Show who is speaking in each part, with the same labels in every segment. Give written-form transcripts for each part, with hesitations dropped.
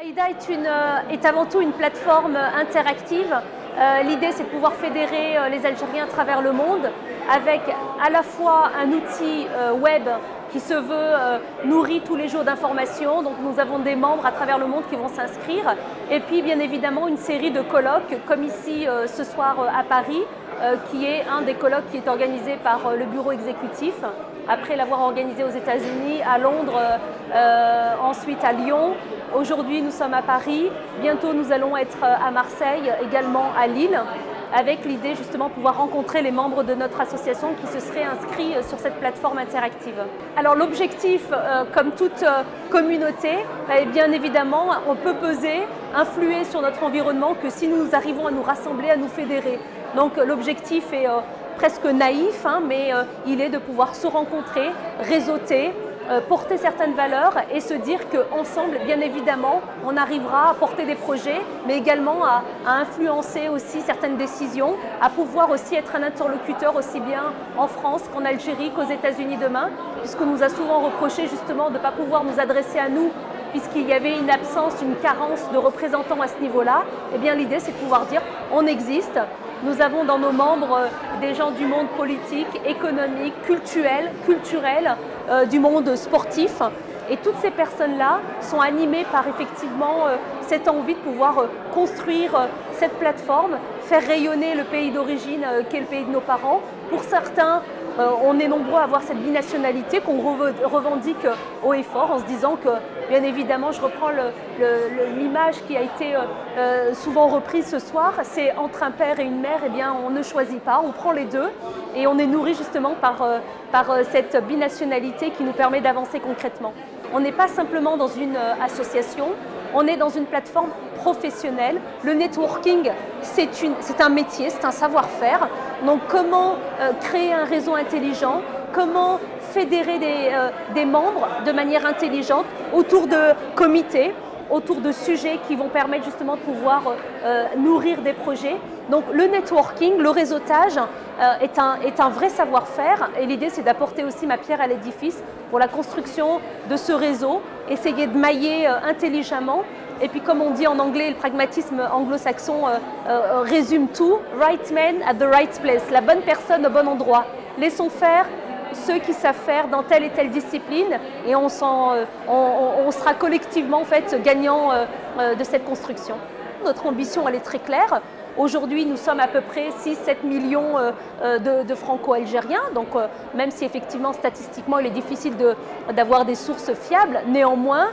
Speaker 1: AIDA est avant tout une plateforme interactive. L'idée, c'est de pouvoir fédérer les Algériens à travers le monde avec à la fois un outil web qui se veut nourri tous les jours d'informations. Donc nous avons des membres à travers le monde qui vont s'inscrire. Et puis bien évidemment une série de colloques, comme ici ce soir à Paris, qui est un des colloques qui est organisé par le bureau exécutif, après l'avoir organisé aux États-Unis, à Londres, ensuite à Lyon. Aujourd'hui, nous sommes à Paris. Bientôt, nous allons être à Marseille, également à Lille, avec l'idée justement de pouvoir rencontrer les membres de notre association qui se seraient inscrits sur cette plateforme interactive. Alors l'objectif, comme toute communauté, bien évidemment, on peut peser, influer sur notre environnement que si nous arrivons à nous rassembler, à nous fédérer. Donc l'objectif est presque naïf, mais il est de pouvoir se rencontrer, réseauter, porter certaines valeurs et se dire qu'ensemble, bien évidemment, on arrivera à porter des projets, mais également à influencer aussi certaines décisions, à pouvoir aussi être un interlocuteur aussi bien en France qu'en Algérie, qu'aux États-Unis demain, puisqu'on nous a souvent reproché justement de ne pas pouvoir nous adresser à nous, puisqu'il y avait une absence, une carence de représentants à ce niveau-là. Eh bien, l'idée, c'est de pouvoir dire on existe. Nous avons dans nos membres des gens du monde politique, économique, culturel, du monde sportif. Et toutes ces personnes-là sont animées par effectivement cette envie de pouvoir construire cette plateforme, faire rayonner le pays d'origine qu'est le pays de nos parents. Pour certains, on est nombreux à avoir cette binationalité qu'on revendique haut et fort en se disant que, bien évidemment, je reprends l'image qui a été souvent reprise ce soir, c'est entre un père et une mère, eh bien, on ne choisit pas, on prend les deux et on est nourri justement par cette binationalité qui nous permet d'avancer concrètement. On n'est pas simplement dans une association, on est dans une plateforme professionnelle. Le networking, c'est un métier, c'est un savoir-faire. Donc comment créer un réseau intelligent, comment fédérer des membres de manière intelligente autour de comités, autour de sujets qui vont permettre justement de pouvoir nourrir des projets. Donc le networking, le réseautage est un vrai savoir-faire et l'idée c'est d'apporter aussi ma pierre à l'édifice pour la construction de ce réseau, essayer de mailler intelligemment. Et puis comme on dit en anglais, le pragmatisme anglo-saxon résume tout, right man at the right place, la bonne personne au bon endroit. Laissons faire ceux qui savent faire dans telle et telle discipline et on sera collectivement en fait gagnant de cette construction. Notre ambition elle est très claire. Aujourd'hui, nous sommes à peu près 6-7 millions de franco-algériens, donc même si effectivement statistiquement il est difficile d'avoir des sources fiables, néanmoins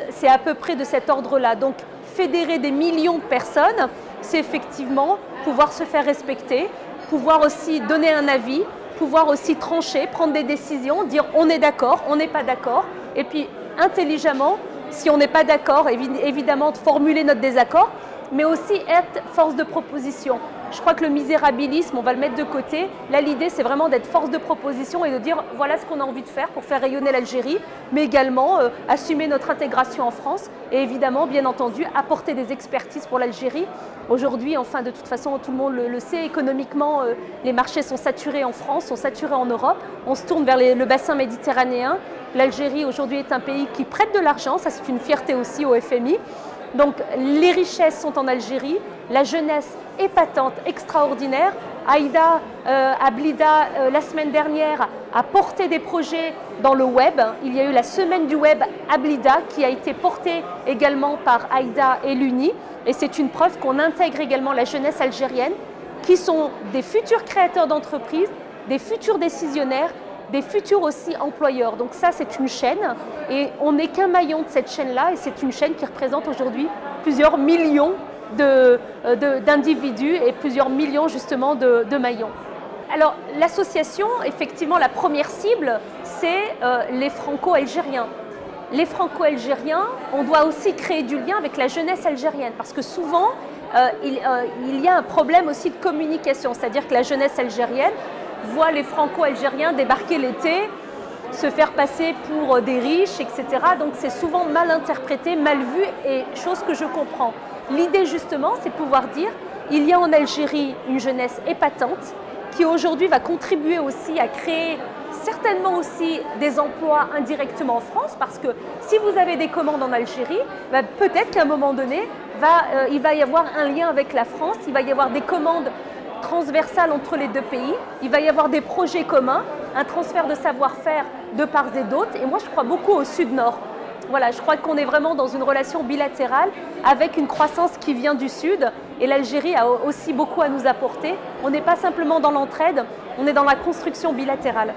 Speaker 1: c'est à peu près de cet ordre-là. Donc fédérer des millions de personnes, c'est effectivement pouvoir se faire respecter, pouvoir aussi donner un avis, pouvoir aussi trancher, prendre des décisions, dire on est d'accord, on n'est pas d'accord, et puis intelligemment, si on n'est pas d'accord, évidemment de formuler notre désaccord, mais aussi être force de proposition. Je crois que le misérabilisme, on va le mettre de côté. Là, l'idée, c'est vraiment d'être force de proposition et de dire voilà ce qu'on a envie de faire pour faire rayonner l'Algérie, mais également assumer notre intégration en France et évidemment, bien entendu, apporter des expertises pour l'Algérie. Aujourd'hui, enfin, de toute façon, tout le monde le sait, économiquement, les marchés sont saturés en France, sont saturés en Europe. On se tourne vers le bassin méditerranéen. L'Algérie, aujourd'hui, est un pays qui prête de l'argent. Ça, c'est une fierté aussi au FMI. Donc les richesses sont en Algérie, la jeunesse épatante, extraordinaire. Aïda Ablida, la semaine dernière, a porté des projets dans le web. Il y a eu la semaine du web Ablida qui a été portée également par Aïda et l'UNI. Et c'est une preuve qu'on intègre également la jeunesse algérienne qui sont des futurs créateurs d'entreprises, des futurs décisionnaires, des futurs aussi employeurs. Donc ça, c'est une chaîne et on n'est qu'un maillon de cette chaîne-là et c'est une chaîne qui représente aujourd'hui plusieurs millions d'individus et plusieurs millions justement de maillons. Alors l'association, effectivement, la première cible, c'est les franco-algériens. Les franco-algériens, on doit aussi créer du lien avec la jeunesse algérienne parce que souvent, il y a un problème aussi de communication, c'est-à-dire que la jeunesse algérienne voit les franco-algériens débarquer l'été, se faire passer pour des riches, etc. Donc c'est souvent mal interprété, mal vu et chose que je comprends. L'idée justement, c'est de pouvoir dire il y a en Algérie une jeunesse épatante qui aujourd'hui va contribuer aussi à créer certainement aussi des emplois indirectement en France, parce que si vous avez des commandes en Algérie, ben, peut-être qu'à un moment donné, il va y avoir un lien avec la France, il va y avoir des commandes transversales entre les deux pays, il va y avoir des projets communs, un transfert de savoir-faire de part et d'autre, et moi je crois beaucoup au Sud-Nord. Voilà, je crois qu'on est vraiment dans une relation bilatérale avec une croissance qui vient du Sud, et l'Algérie a aussi beaucoup à nous apporter. On n'est pas simplement dans l'entraide, on est dans la construction bilatérale.